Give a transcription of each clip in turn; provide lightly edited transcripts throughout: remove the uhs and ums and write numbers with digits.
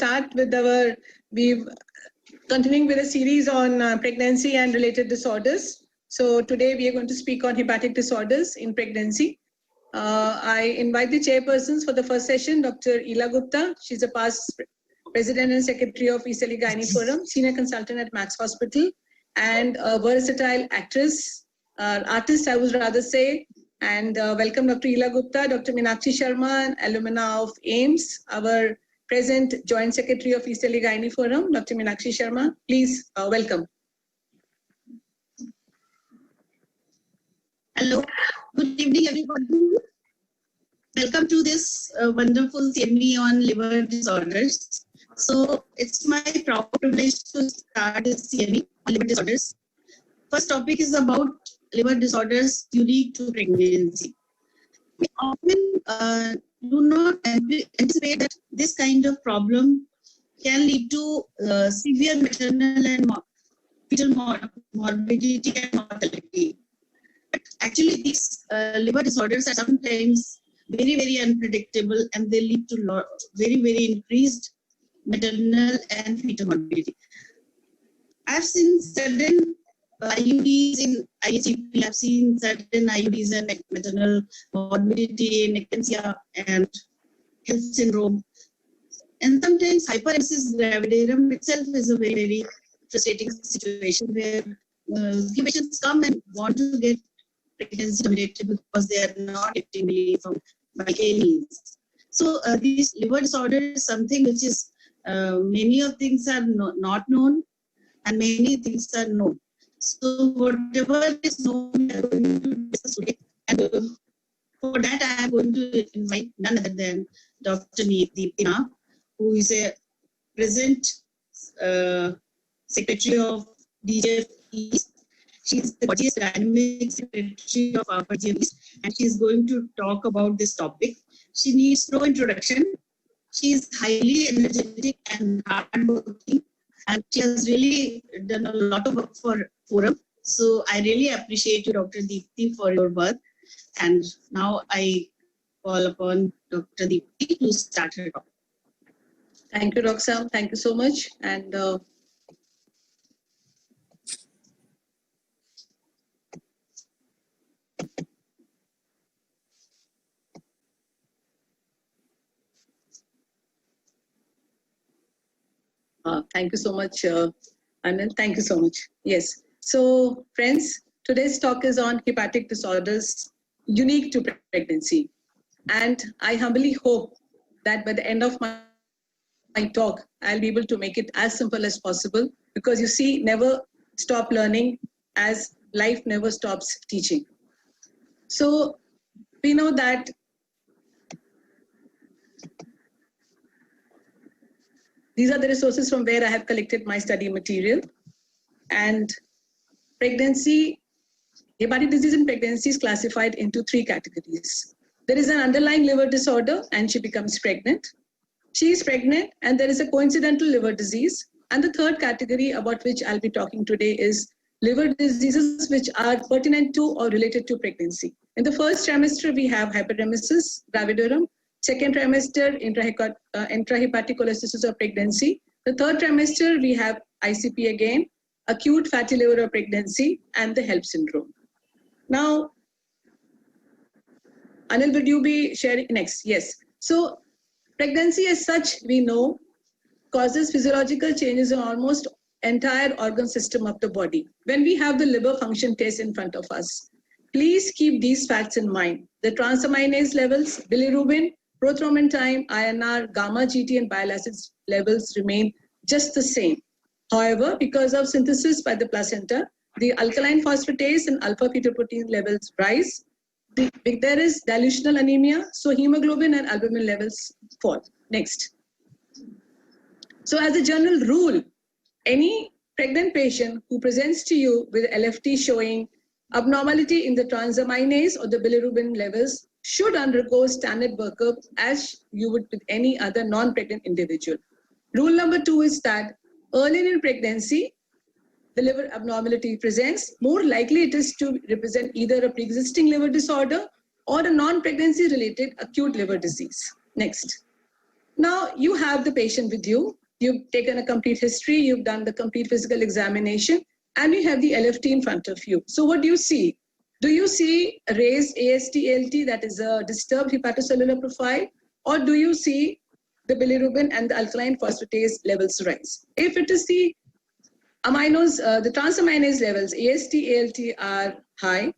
start with we've continuing with a series on pregnancy and related disorders. So today we are going to speak on hepatic disorders in pregnancy. I invite the chairpersons for the first session, Dr. Ela Gupta. She's a past president and secretary of East Delhi Gynae Forum, senior consultant at Max Hospital, and a versatile actress, artist I would rather say. And welcome Dr. Ela Gupta, Dr. Meenakshi Sharma, an alumna of AIMS, our present joint secretary of East Delhi Gynae Forum, Dr. Meenakshi Sharma. Please welcome. Hello, good evening everybody. Welcome to this wonderful CME on liver disorders. So it's my proud privilege to start this CME on liver disorders. First topic is about liver disorders unique to pregnancy. We often do not anticipate that this kind of problem can lead to severe maternal and fetal morbidity and mortality. But actually, these liver disorders are sometimes very, very unpredictable, and they lead to very, very increased maternal and fetal morbidity. I've seen certain IUDs in IHCP, I've seen certain IUDs in maternal morbidity, in eclampsia, and health syndrome. And sometimes hyperemesis gravidarum itself is a very, very frustrating situation where patients come and want to get pregnancy terminated because they are not getting relief from any means. So these liver disorders is something which is many of things are not known and many things are known. So whatever is known, we are going to discuss today. And for that, I am going to invite none other than Dr. Neetina, who is a present secretary of DGF East. She is the gorgeous dynamic secretary of our DGF East, and she is going to talk about this topic. She needs no introduction. She is highly energetic and hardworking, and she has really done a lot of work for Forum. So I really appreciate you, Dr. Deepti, for your work. And now I call upon Dr. Deepti to start her talk. Thank you, Roxanne. Thank you so much. And thank you so much, Anand. Thank you so much. Yes. So, friends, today's talk is on hepatic disorders unique to pregnancy. And I humbly hope that by the end of my talk, I'll be able to make it as simple as possible, because you see, never stop learning as life never stops teaching. So we know that these are the resources from where I have collected my study material. And hepatic disease in pregnancy is classified into 3 categories. There is an underlying liver disorder and she becomes pregnant. She is pregnant and there is a coincidental liver disease. And the third category about which I'll be talking today is liver diseases which are pertinent to or related to pregnancy. In the first trimester, we have hyperemesis gravidarum. Second trimester, intrahepatic cholestasis of pregnancy. The third trimester, we have ICP again, acute fatty liver of pregnancy, and the HELLP syndrome. Now, Anil, would you be sharing next? Yes. So, pregnancy as such, we know, causes physiological changes in almost entire organ system of the body. When we have the liver function test in front of us, please keep these facts in mind. The transaminase levels, bilirubin, prothrombin time, INR, gamma GT, and bile acids levels remain just the same. However, because of synthesis by the placenta, the alkaline phosphatase and alpha-fetoprotein levels rise. There is dilutional anemia, so hemoglobin and albumin levels fall. Next. So as a general rule, any pregnant patient who presents to you with LFT showing abnormality in the transaminase or the bilirubin levels should undergo standard workup as you would with any other non-pregnant individual. Rule number 2 is that early in pregnancy, the liver abnormality presents, more likely it is to represent either a pre-existing liver disorder or a non-pregnancy related acute liver disease. Next. Now you have the patient with you. You've taken a complete history. You've done the complete physical examination, and you have the LFT in front of you. So what do you see? Do you see a raised AST-ALT, that is a disturbed hepatocellular profile, or do you see the bilirubin and the alkaline phosphatase levels rise? If it is the the transaminase levels, AST, ALT are high,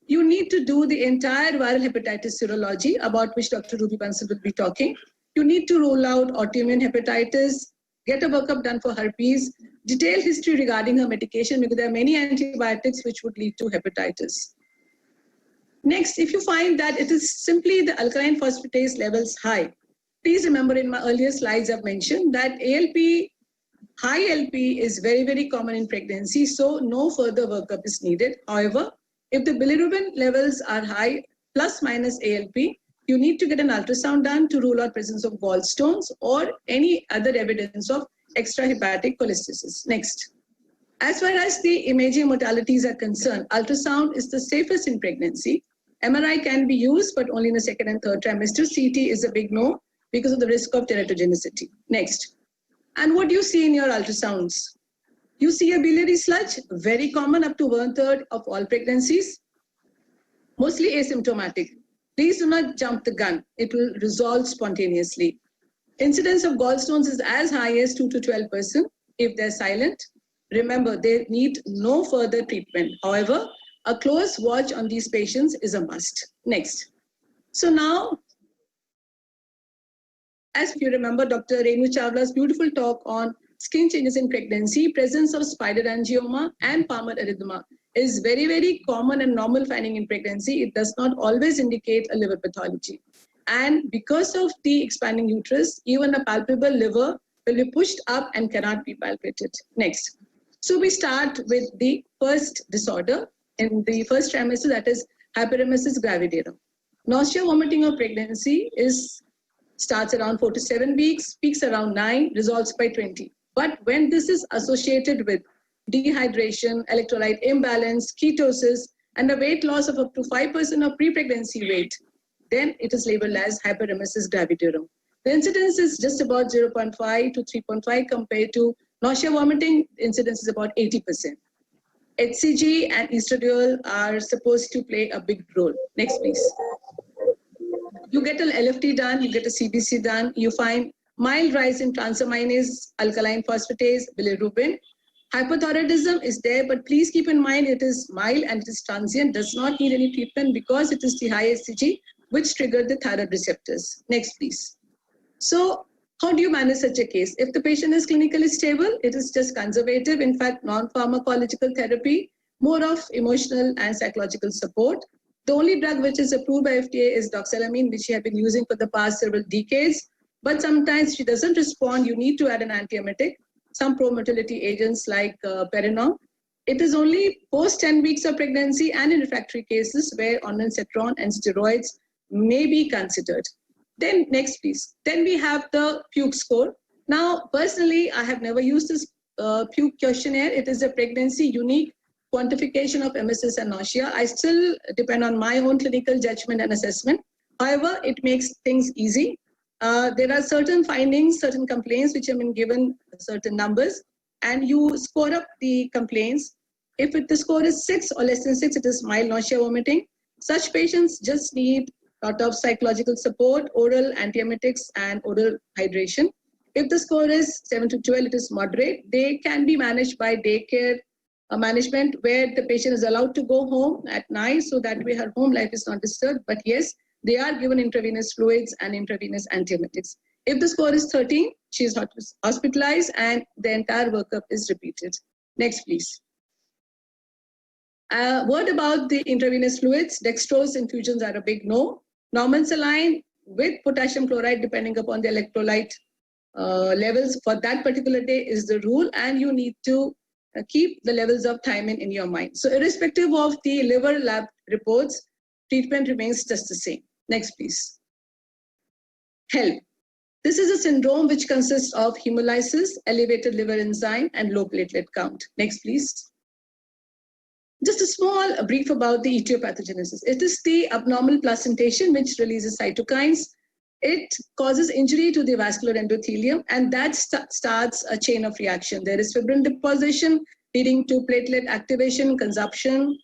you need to do the entire viral hepatitis serology, about which Dr. Ruby Bansal will be talking. You need to rule out autoimmune hepatitis, get a workup done for herpes, detailed history regarding her medication, because there are many antibiotics which would lead to hepatitis. Next, if you find that it is simply the alkaline phosphatase levels high, please remember in my earlier slides I've mentioned that high LP is very, very common in pregnancy, so no further workup is needed. However, if the bilirubin levels are high, plus minus ALP, you need to get an ultrasound done to rule out presence of gallstones or any other evidence of extrahepatic cholestasis. Next. As far as the imaging modalities are concerned, ultrasound is the safest in pregnancy. MRI can be used, but only in the second and third trimester. CT is a big no because of the risk of teratogenicity. Next. And what do you see in your ultrasounds? You see a biliary sludge, very common, up to 1/3 of all pregnancies, mostly asymptomatic. Please do not jump the gun. It will resolve spontaneously. Incidence of gallstones is as high as 2 to 12% if they're silent. Remember, they need no further treatment. However, a close watch on these patients is a must. Next. So now, as you remember, Dr. Renu Chawla's beautiful talk on skin changes in pregnancy, presence of spider angioma and palmar erythema is very, very common and normal finding in pregnancy. It does not always indicate a liver pathology. And because of the expanding uterus, even a palpable liver will be pushed up and cannot be palpated. Next. So we start with the first disorder in the first trimester, that is hyperemesis gravidarum. Nausea, vomiting of pregnancy starts around 4 to 7 weeks, peaks around 9, resolves by 20. But when this is associated with dehydration, electrolyte imbalance, ketosis, and a weight loss of up to 5% of pre-pregnancy weight, then it is labeled as hyperemesis gravidarum. The incidence is just about 0.5 to 3.5 compared to nausea, vomiting. Incidence is about 80%. HCG and estradiol are supposed to play a big role. Next, please. You get an LFT done, you get a CBC done, you find mild rise in transaminase, alkaline phosphatase, bilirubin. Hypothyroidism is there, but please keep in mind it is mild and it is transient, does not need any treatment because it is the high HCG which triggered the thyroid receptors. Next, please. So, how do you manage such a case? If the patient is clinically stable, it is just conservative, in fact, non-pharmacological therapy, more of emotional and psychological support. The only drug which is approved by FDA is doxylamine, which she has been using for the past several decades. But sometimes she doesn't respond. You need to add an antiemetic, some pro-motility agents like Perinom. It is only post 10 weeks of pregnancy and in refractory cases where ondansetron and steroids may be considered. Then next, please. Then we have the puke score. Now, personally, I have never used this puke questionnaire. It is a pregnancy unique quantification of emesis and nausea. I still depend on my own clinical judgment and assessment. However, it makes things easy. There are certain findings, certain complaints which have been given certain numbers, and you score up the complaints. If the score is 6 or less than 6, it is mild nausea, vomiting. Such patients just need a lot of psychological support, oral antiemetics, and oral hydration. If the score is 7 to 12, it is moderate. They can be managed by daycare management where the patient is allowed to go home at night so that way her home life is not disturbed. But yes, they are given intravenous fluids and intravenous antiemetics. If the score is 13, she is hospitalized and the entire workup is repeated. Next, please. Word about the intravenous fluids. Dextrose infusions are a big no. Normal saline with potassium chloride depending upon the electrolyte levels for that particular day is the rule, and you need to keep the levels of thiamine in your mind. So irrespective of the liver lab reports, treatment remains just the same. Next, please. HELP. This is a syndrome which consists of hemolysis, elevated liver enzyme, and low platelet count. Next, please. Just a small brief about the etiopathogenesis. It is the abnormal placentation which releases cytokines. it causes injury to the vascular endothelium, and that starts a chain of reaction. There is fibrin deposition leading to platelet activation, consumption,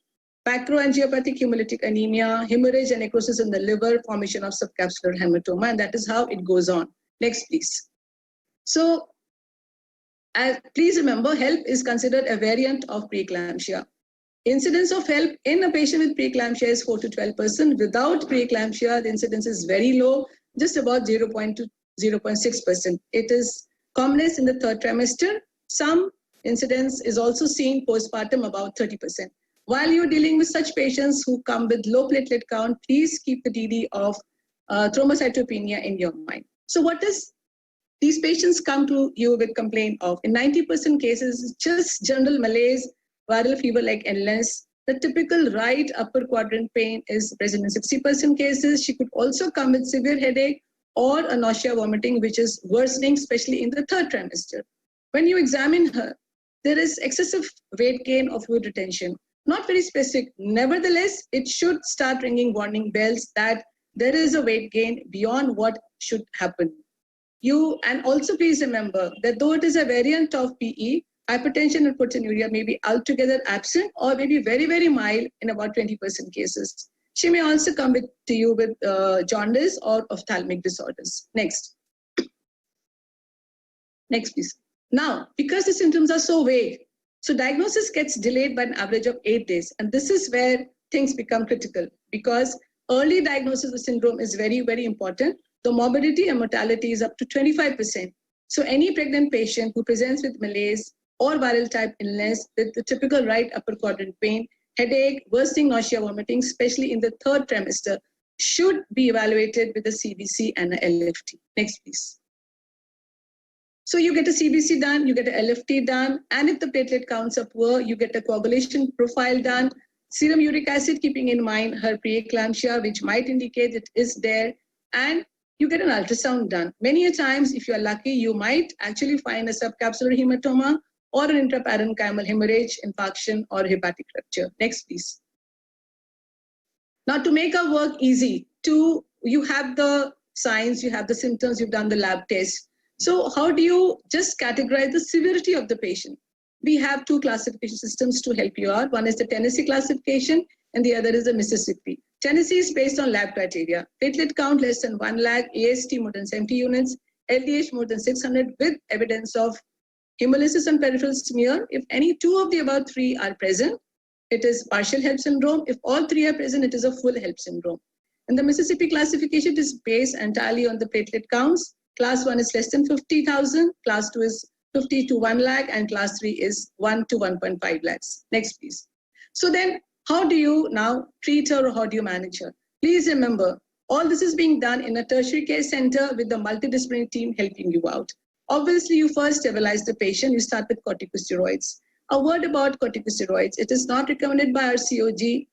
macroangiopathic hemolytic anemia, hemorrhage and necrosis in the liver, formation of subcapsular hematoma, and that is how it goes on. Next, please. So, please remember, HELP is considered a variant of preeclampsia. Incidence of HELP in a patient with preeclampsia is 4 to 12%. Without preeclampsia, the incidence is very low, just about 0.2 to 0.6%. It is commonest in the third trimester. Some incidence is also seen postpartum, about 30%. While you're dealing with such patients who come with low platelet count, please keep the DD of thrombocytopenia in your mind. So what does these patients come to you with complaint of? In 90% cases, just general malaise, viral fever like illness. The typical right upper quadrant pain is present in 60% cases. She could also come with severe headache or a nausea vomiting, which is worsening, especially in the third trimester. When you examine her, there is excessive weight gain or fluid retention. Not very specific. Nevertheless, it should start ringing warning bells that there is a weight gain beyond what should happen. And also please remember that though it is a variant of PE, hypertension and proteinuria may be altogether absent or may be very, very mild in about 20% cases. She may also come to you with jaundice or ophthalmic disorders. Next. Next, please. Now, because the symptoms are so vague, so diagnosis gets delayed by an average of 8 days. And this is where things become critical, because early diagnosis of syndrome is very, very important. The morbidity and mortality is up to 25%. So any pregnant patient who presents with malaise or viral type illness with the typical right upper quadrant pain, headache, worsening nausea, vomiting, especially in the third trimester, should be evaluated with a CBC and a LFT. Next, please. So you get a CBC done, you get a LFT done, and if the platelet counts are poor, you get a coagulation profile done, serum uric acid, keeping in mind her preeclampsia, which might indicate it is there, and you get an ultrasound done. Many a times, if you are lucky, you might actually find a subcapsular hematoma or an intraparenchymal hemorrhage, infarction, or hepatic rupture. Next, please. Now, to make our work easy, you have the signs, you have the symptoms, you've done the lab test. So how do you just categorize the severity of the patient? We have two classification systems to help you out. One is the Tennessee classification, and the other is the Mississippi. Tennessee is based on lab criteria. Platelet count less than 1 lakh, AST more than 70 units, LDH more than 600 with evidence of hemolysis and peripheral smear. If any two of the above three are present, it is partial HELP syndrome. If all three are present, it is a full HELP syndrome. And the Mississippi classification is based entirely on the platelet counts. Class 1 is less than 50,000, class 2 is 50 to 1 lakh, and class 3 is 1 to 1.5 lakhs. Next, please. So then, how do you now treat her or how do you manage her? Please remember, all this is being done in a tertiary care center with the multidisciplinary team helping you out. Obviously, you first stabilize the patient. You start with corticosteroids. A word about corticosteroids. It is not recommended by our COG,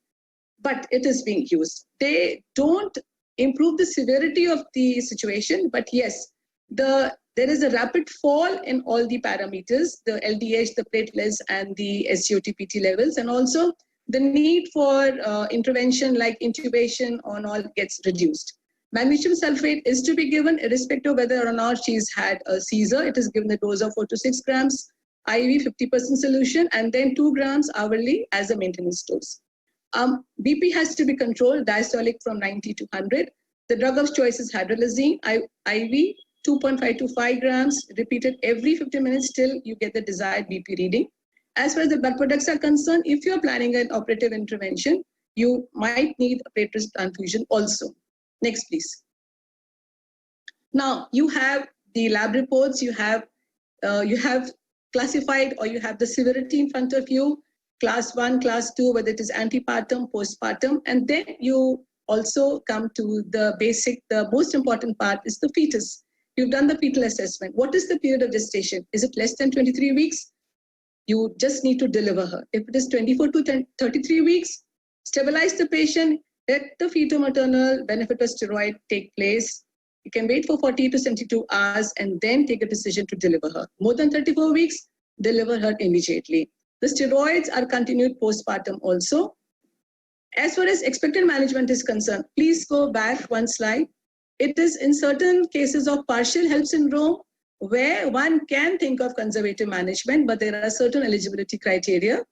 but it is being used. They don't improve the severity of the situation, but yes, there is a rapid fall in all the parameters, the LDH, the platelets, and the SGOT-PT levels, and also the need for intervention like intubation on all gets reduced. Magnesium sulfate is to be given irrespective of whether or not she's had a seizure. It is given the dose of 4 to 6 grams IV, 50% solution, and then 2 grams hourly as a maintenance dose. BP has to be controlled, diastolic from 90 to 100. The drug of choice is hydralazine, IV, 2.5 to 5 grams, repeated every 50 minutes till you get the desired BP reading. As far as the blood products are concerned, if you're planning an operative intervention, you might need a platelet transfusion also. Next, please. Now, you have the lab reports, you have classified, or you have the severity in front of you, class 1, class 2, whether it is antepartum, postpartum, and then you also come to the basic, the most important part is the fetus. You've done the fetal assessment. What is the period of gestation? Is it less than 23 weeks? You just need to deliver her. If it is 24 to 33 weeks, stabilize the patient, let the fetal-maternal benefit of steroid take place. You can wait for 40 to 72 hours and then take a decision to deliver her. More than 34 weeks, deliver her immediately. The steroids are continued postpartum also. As far as expected management is concerned, please go back one slide. It is in certain cases of partial HELLP syndrome where one can think of conservative management, but there are certain eligibility criteria.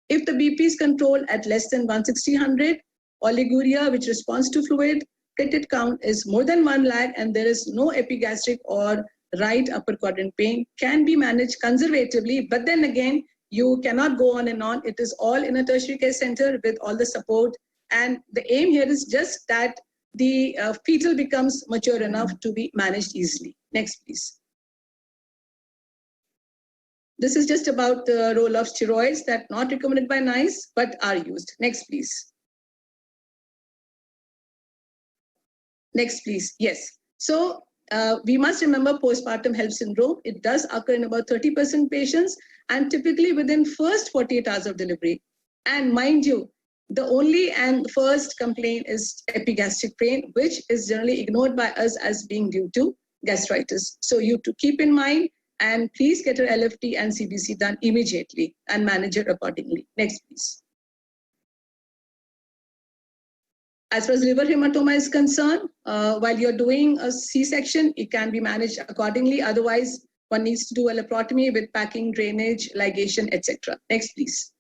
If the BP is controlled at less than 160/100, oliguria, which responds to fluid, platelet count is more than 1 lakh, and there is no epigastric or right upper quadrant pain, can be managed conservatively. But then again, you cannot go on and on. It is all in a tertiary care center with all the support. And the aim here is just that the fetal becomes mature enough to be managed easily. Next, please. This is just about the role of steroids that are not recommended by NICE, but are used. Next, please. Next, please. Yes. So we must remember postpartum HELLP syndrome. It does occur in about 30% patients and typically within first 48 hours of delivery. And mind you, the only and first complaint is epigastric pain, which is generally ignored by us as being due to gastritis. So you to keep in mind, and please get your LFT and CBC done immediately and manage it accordingly. Next, please. As far as liver hematoma is concerned, while you're doing a C-section, it can be managed accordingly. Otherwise, one needs to do a laparotomy with packing, drainage, ligation, etc. Next, please.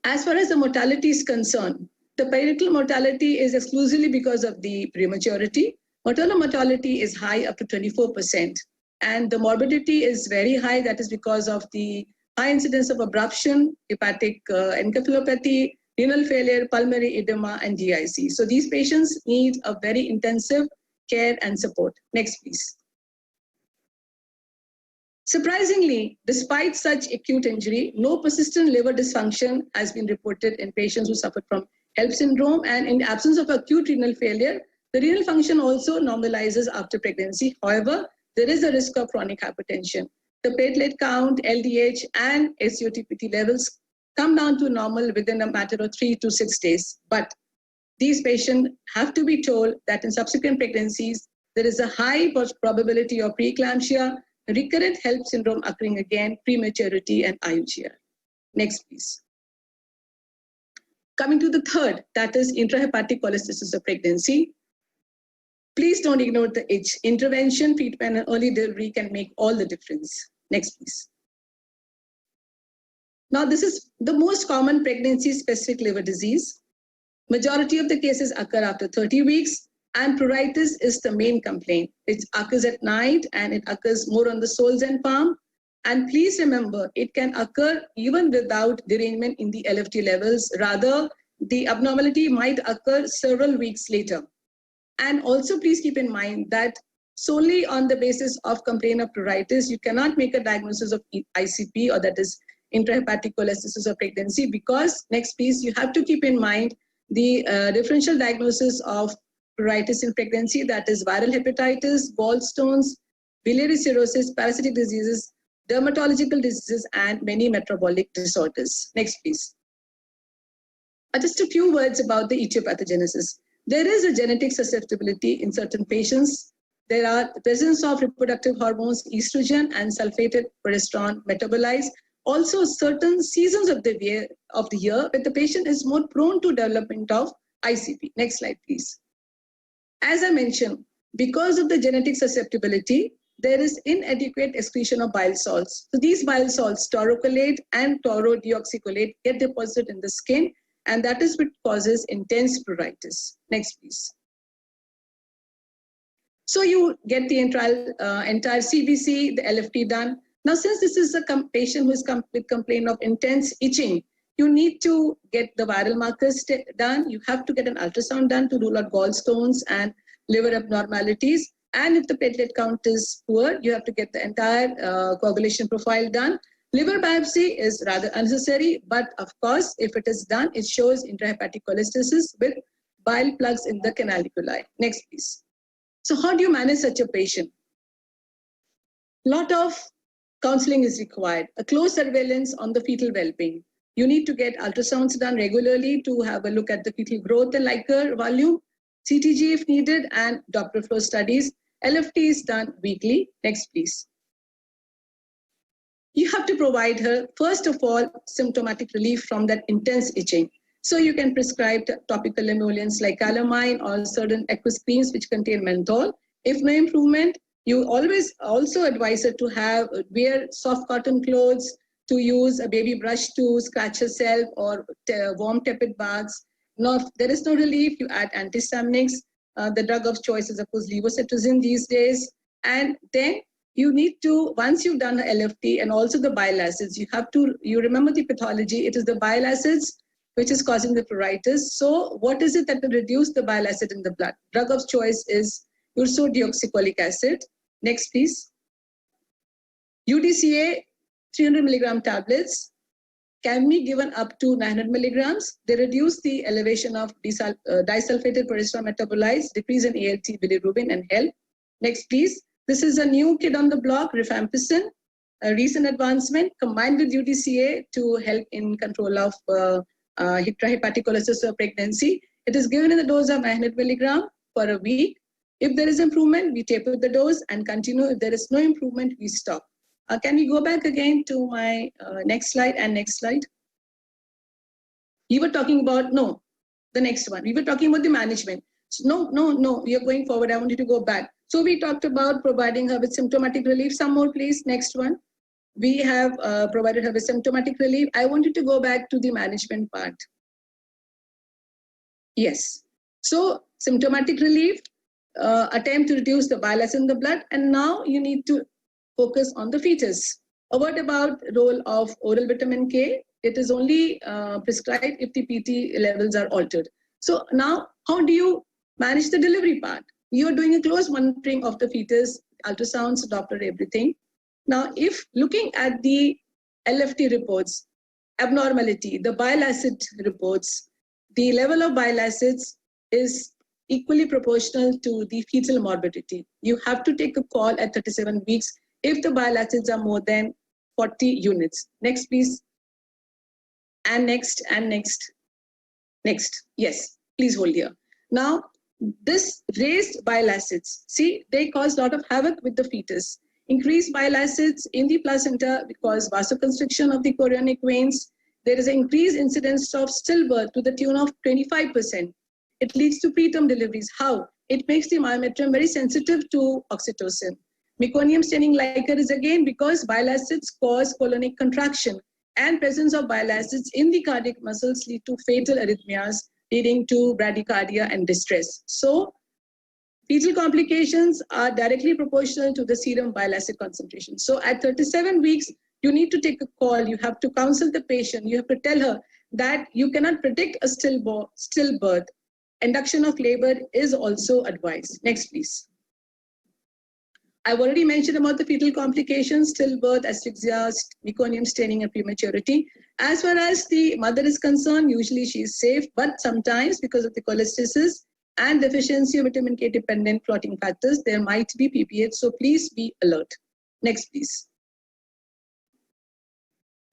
As far as the mortality is concerned, the perinatal mortality is exclusively because of the prematurity. Maternal mortality is high, up to 24%. And the morbidity is very high. That is because of the high incidence of abruption, hepatic encephalopathy, renal failure, pulmonary edema, and DIC. So these patients need a very intensive care and support. Next, please. Surprisingly, despite such acute injury, no persistent liver dysfunction has been reported in patients who suffered from HELLP syndrome. And in the absence of acute renal failure, the renal function also normalizes after pregnancy. However, there is a risk of chronic hypertension. The platelet count, LDH, and SGOT-PT levels come down to normal within a matter of 3 to 6 days. But these patients have to be told that in subsequent pregnancies, there is a high probability of preeclampsia, recurrent HELLP syndrome occurring again, prematurity, and IUGR. Next, please. Coming to the third, that is intrahepatic cholestasis of pregnancy. Please don't ignore the itch. Intervention, treatment, and early delivery can make all the difference. Next, please. Now, this is the most common pregnancy-specific liver disease. Majority of the cases occur after 30 weeks, and pruritus is the main complaint. It occurs at night, and it occurs more on the soles and palm. And please remember, it can occur even without derangement in the LFT levels. Rather, the abnormality might occur several weeks later. And also, please keep in mind that solely on the basis of complaint of pruritus, you cannot make a diagnosis of ICP, or that is intrahepatic cholestasis of pregnancy, because next, please, you have to keep in mind the differential diagnosis of pruritus in pregnancy, that is viral hepatitis, gallstones, biliary cirrhosis, parasitic diseases, dermatological diseases, and many metabolic disorders. Next, please. Just a few words about the etiopathogenesis. There is a genetic susceptibility in certain patients. There are the presence of reproductive hormones, estrogen, and sulfated progesterone metabolized. Also, certain seasons of the year where the patient is more prone to development of ICP. Next slide, please. As I mentioned, because of the genetic susceptibility, there is inadequate excretion of bile salts. So these bile salts, taurocolate and taurodeoxycolate, get deposited in the skin, and that is what causes intense pruritus. Next, please. So you get the entire CBC, the LFT done. Now, since this is a patient who is with complaint of intense itching, you need to get the viral markers done. You have to get an ultrasound done to rule out gallstones and liver abnormalities. And if the platelet count is poor, you have to get the entire coagulation profile done. Liver biopsy is rather unnecessary, but of course, if it is done, it shows intrahepatic cholestasis with bile plugs in the canaliculi. Next, please. So how do you manage such a patient? A lot of counseling is required, a close surveillance on the fetal well-being. You need to get ultrasounds done regularly to have a look at the fetal growth and Leica volume, CTG if needed, and Doppler flow studies. LFT is done weekly. Next, please. You have to provide her, first of all, symptomatic relief from that intense itching. So you can prescribe topical emollients like calamine or certain aqueous creams which contain menthol. If no improvement, you always also advise her to wear soft cotton clothes, to use a baby brush to scratch herself, or warm tepid baths. Now, if there is no relief, you add antihistaminics. The drug of choice is, of course, levocetirizine these days. And then you need to, once you've done the LFT and also the bile acids, you remember the pathology. It is the bile acids which is causing the pruritus. So what is it that will reduce the bile acid in the blood? Drug of choice is ursodeoxycholic acid. Next, please. UDCA 300 milligram tablets can be given up to 900 milligrams. They reduce the elevation of disulfated progesterone metabolites, decrease in ALT, bilirubin, and help. Next, please. This is a new kid on the block, rifampicin, a recent advancement combined with UDCA to help in control of intrahepatic cholestasis pregnancy. It is given in the dose of 900 milligram for a week. If there is improvement, we taper the dose and continue. If there is no improvement, we stop. Can we go back again to my next slide and next slide? We were talking about, no, the next one. We were talking about the management. So no, you're going forward. I want you to go back. So we talked about providing her with symptomatic relief. Some more, please. Next one. We have provided her with symptomatic relief. I want you to go back to the management part. Yes. So symptomatic relief, attempt to reduce the bile acid in the blood. And now you need to focus on the fetus. A word about role of oral vitamin K. It is only prescribed if the PT levels are altered. So now, how do you manage the delivery part? You are doing a close monitoring of the fetus, ultrasounds, Doppler, everything. Now, if looking at the LFT reports, abnormality, the bile acid reports, the level of bile acids is equally proportional to the fetal morbidity. You have to take a call at 37 weeks if the bile acids are more than 40 units. Next, please. And next, and next. Next. Yes, please hold here. Now, this raised bile acids, see, they cause a lot of havoc with the fetus. Increased bile acids in the placenta cause vasoconstriction of the chorionic veins. There is an increased incidence of stillbirth to the tune of 25%. It leads to preterm deliveries. How? It makes the myometrium very sensitive to oxytocin. Meconium staining liquor is again because bile acids cause colonic contraction, and presence of bile acids in the cardiac muscles lead to fatal arrhythmias, leading to bradycardia and distress. So fetal complications are directly proportional to the serum bile acid concentration. So at 37 weeks, you need to take a call. You have to counsel the patient. You have to tell her that you cannot predict a stillbirth. Induction of labor is also advised. Next, please. I've already mentioned about the fetal complications, stillbirth, asphyxia, meconium staining, and prematurity. As far as the mother is concerned, usually she is safe, but sometimes because of the cholestasis and deficiency of vitamin K dependent clotting factors, there might be PPH, so please be alert. Next, please.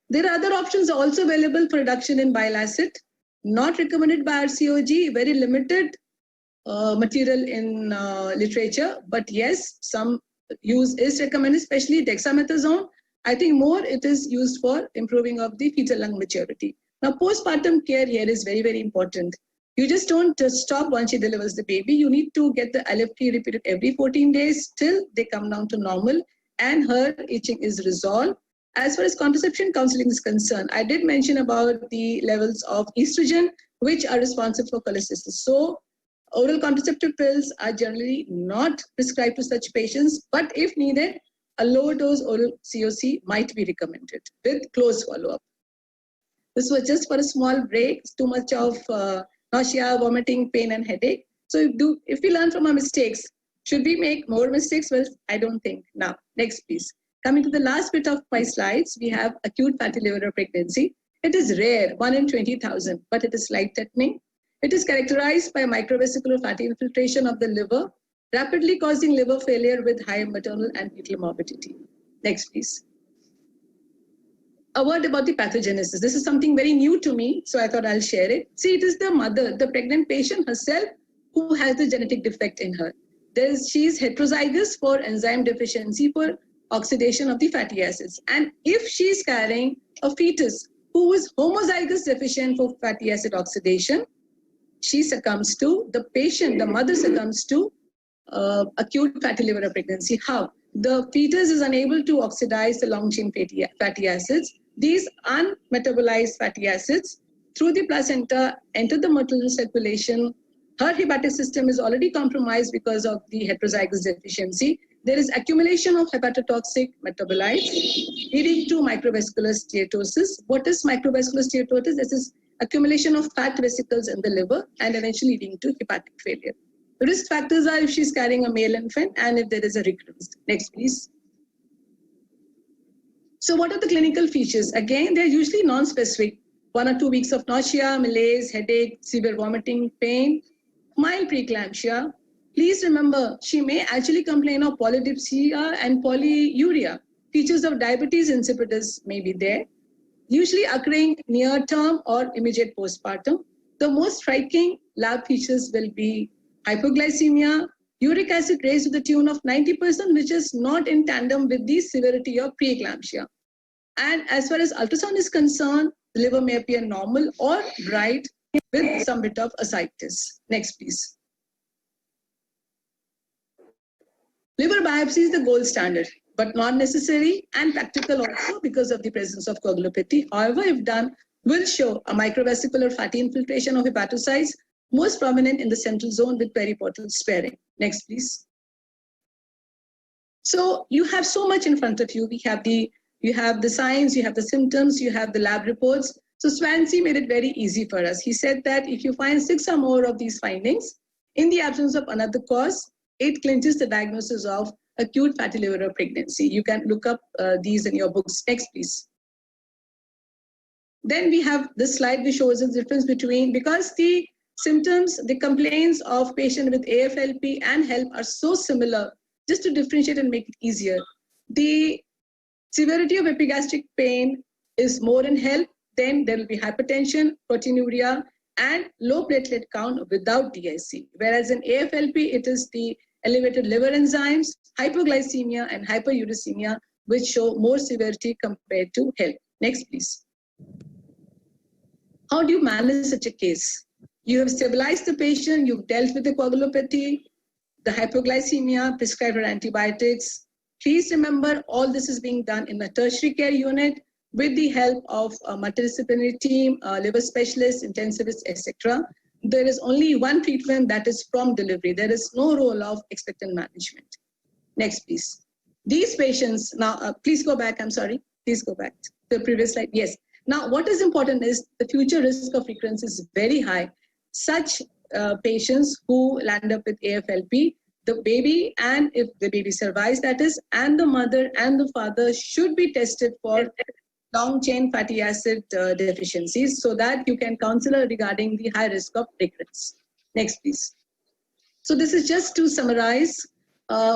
There are other options also available for reduction in bile acid, not recommended by RCOG, very limited material in literature, but yes, some use is recommended, especially dexamethasone. I think more it is used for improving of the fetal lung maturity. Now, postpartum care here is very, very important. You just don't stop once she delivers the baby. You need to get the LFT repeated every 14 days till they come down to normal and her itching is resolved. As far as contraception counseling is concerned, I did mention about the levels of estrogen, which are responsible for cholestasis. So oral contraceptive pills are generally not prescribed to such patients, but if needed, a lower dose oral COC might be recommended with close follow-up. This was just for a small break, too much of nausea, vomiting, pain, and headache. So if we learn from our mistakes, should we make more mistakes? Well, I don't think. Now, next, please. Coming to the last bit of my slides, we have acute fatty liver pregnancy. It is rare, 1 in 20,000, but it is life-threatening. It is characterized by microvesicular fatty infiltration of the liver, rapidly causing liver failure with high maternal and fetal morbidity. Next, please. A word about the pathogenesis. This is something very new to me, so I thought I'll share it. See, it is the mother, the pregnant patient herself, who has the genetic defect in her. She is heterozygous for enzyme deficiency for oxidation of the fatty acids. And if she is carrying a fetus who is homozygous deficient for fatty acid oxidation, she succumbs to, the patient, the mother succumbs to acute fatty liver pregnancy. How? The fetus is unable to oxidize the long-chain fatty acids. These unmetabolized fatty acids through the placenta enter the maternal circulation. Her hepatic system is already compromised because of the heterozygous deficiency. There is accumulation of hepatotoxic metabolites leading to microvascular steatosis. What is microvascular steatosis? This is accumulation of fat vesicles in the liver and eventually leading to hepatic failure. The risk factors are if she's carrying a male infant and if there is a recurrence. Next, please. So what are the clinical features? Again, they're usually non-specific. 1 or 2 weeks of nausea, malaise, headache, severe vomiting, pain, mild preeclampsia. Please remember, she may actually complain of polydipsia and polyuria. Features of diabetes insipidus may be there, usually occurring near term or immediate postpartum. The most striking lab features will be hypoglycemia, uric acid raised to the tune of 90%, which is not in tandem with the severity of preeclampsia. And as far as ultrasound is concerned, the liver may appear normal or bright with some bit of ascites. Next, please. Liver biopsy is the gold standard, but not necessary and practical also because of the presence of coagulopathy. However, if done, will show a microvascular fatty infiltration of hepatocytes, most prominent in the central zone with periportal sparing. Next, please. So you have so much in front of you. You have the signs, you have the symptoms, you have the lab reports. So Swansea made it very easy for us. He said that if you find 6 or more of these findings, in the absence of another cause, it clinches the diagnosis of acute fatty liver pregnancy. You can look up these in your books. Next, please. Then we have this slide which shows the difference between, because the symptoms, the complaints of patient with AFLP and HELP are so similar, just to differentiate and make it easier. The severity of epigastric pain is more in HELP, then there will be hypertension, proteinuria, and low platelet count without DIC. Whereas in AFLP, it is the elevated liver enzymes, hypoglycemia, and hyperuricemia, which show more severity compared to HELP. Next, please. How do you manage such a case? You have stabilized the patient, you've dealt with the coagulopathy, the hypoglycemia, prescribed her antibiotics. Please remember, all this is being done in a tertiary care unit with the help of a multidisciplinary team, liver specialists, intensivists, etc. There is only one treatment, that is from delivery. There is no role of expectant management. Next, please. These patients, now, please go back, I'm sorry. Please go back to the previous slide. Yes. Now, what is important is the future risk of recurrence is very high. Such patients who land up with AFLP, the baby, and if the baby survives, that is, and the mother and the father should be tested for long-chain fatty acid deficiencies so that you can counsel her regarding the high risk of recurrence. Next, please. So this is just to summarize.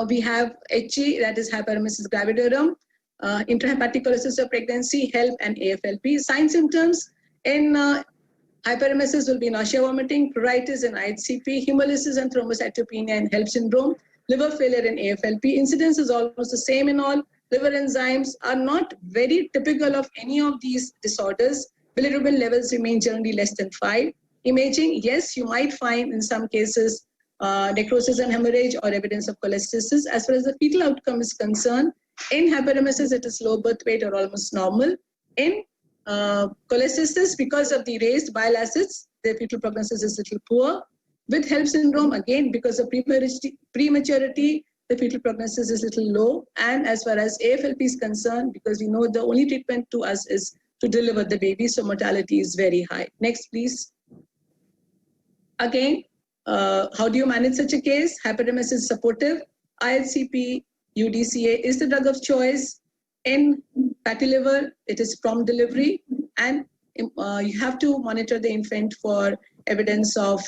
We have HG, that is hyperemesis gravidarum, intrahepatic cholestasis of pregnancy, HELP, and AFLP. Sign symptoms in hyperemesis will be nausea, vomiting, pruritus in IHCP, hemolysis and thrombocytopenia in HELP syndrome, liver failure in AFLP. Incidence is almost the same in all. Liver enzymes are not very typical of any of these disorders. Bilirubin levels remain generally less than 5. Imaging, yes, you might find in some cases necrosis and hemorrhage or evidence of cholestasis. As far as the fetal outcome is concerned, in hyperemesis, it is low birth weight or almost normal. In cholestasis, because of the raised bile acids, the fetal prognosis is a little poor. With HELP syndrome, again, because of prematurity, the fetal prognosis is a little low. And as far as AFLP is concerned, because we know the only treatment to us is to deliver the baby, so mortality is very high. Next, please. Again, how do you manage such a case? Hyperemesis is supportive. IHCP, UDCA is the drug of choice. In fatty liver, it is prompt delivery. And you have to monitor the infant for evidence of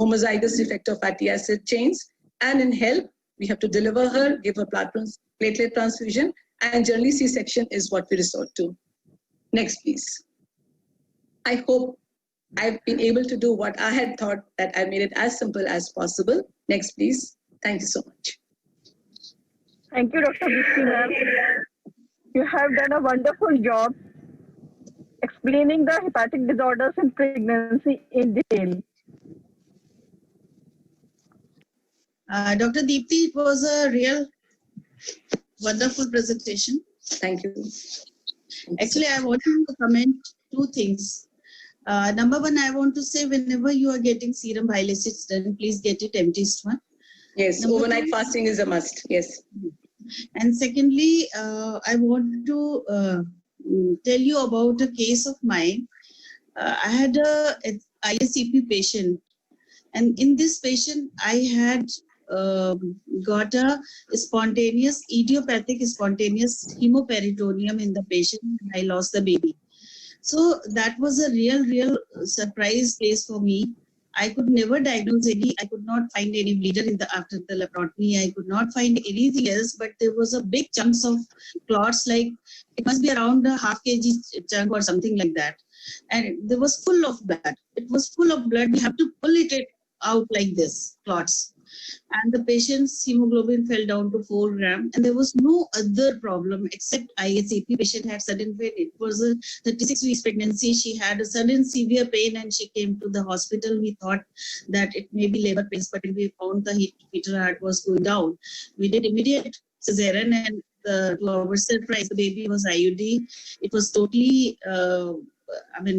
homozygous defect of fatty acid chains. And in HELP, we have to deliver her, give her platelet transfusion, and generally C-section is what we resort to. Next, please. I hope I've been able to do what I had thought, that I made it as simple as possible. Next, please. Thank you so much. Thank you, Dr. Dipti, ma'am. You have done a wonderful job explaining the hepatic disorders in pregnancy in detail. Dr. Deepti, it was a real wonderful presentation. Thank you. Actually, I want to comment two things. Number one, I want to say whenever you are getting serum bile acids done, please get it empty stomach. Yes, Number overnight two- fasting is a must. Yes. And secondly, I want to tell you about a case of mine. I had a ISCP patient, and in this patient, I had got a spontaneous, idiopathic spontaneous hemoperitoneum in the patient, and I lost the baby. So that was a real surprise case for me. I could never diagnose any, I could not find any bleeder in the after the laparotomy. I could not find anything else, but there was a big chunks of clots, like it must be around a half kg chunk or something like that. And there was full of blood. It was full of blood. We have to pull it out like this, clots. And the patient's hemoglobin fell down to 4 grams, and there was no other problem except ISAP. Patient had sudden pain. It was a 36 weeks pregnancy. She had a sudden severe pain, and she came to the hospital. We thought that it may be labor pains, but we found the fetal heart was going down. We did immediate cesarean, and to our surprise, the baby was IUD. It was totally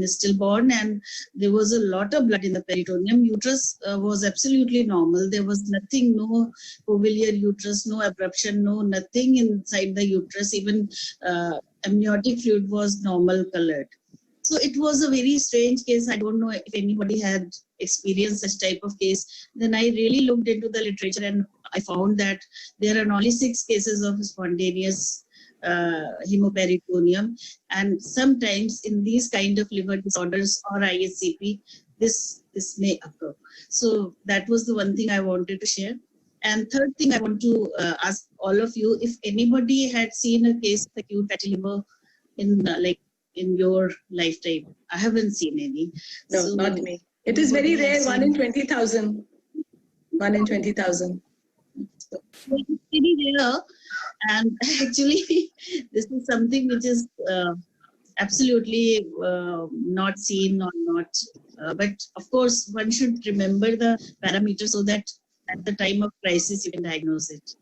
stillborn, and there was a lot of blood in the peritoneum. Uterus was absolutely normal. There was nothing, no ovular uterus, no abruption, no nothing inside the uterus. Even amniotic fluid was normal colored. So it was a very strange case. I don't know if anybody had experienced such type of case. Then I really looked into the literature, and I found that there are only 6 cases of spontaneous hemoperitoneum, and sometimes in these kind of liver disorders or ISCP, this may occur. So that was the one thing I wanted to share. And third thing, I want to ask all of you, if anybody had seen a case of acute fatty liver in your lifetime. I haven't seen any. No, So, not me. It is very nobody has rare, 1 in seen- 20,000. 1 in 20,000. It's very rare, and actually this is something which is absolutely not seen or not, but of course one should remember the parameters so that at the time of crisis you can diagnose it.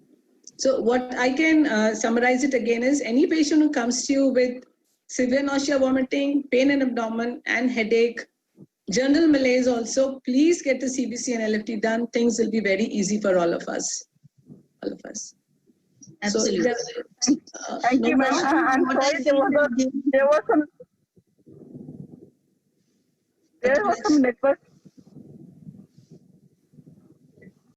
So what I can summarize it again is, any patient who comes to you with severe nausea, vomiting, pain in abdomen and headache, general malaise also, please get the CBC and LFT done. Things will be very easy for all of us. All of us. Absolutely. Thank No you, ma'am. question. I'm What sorry, I there was some network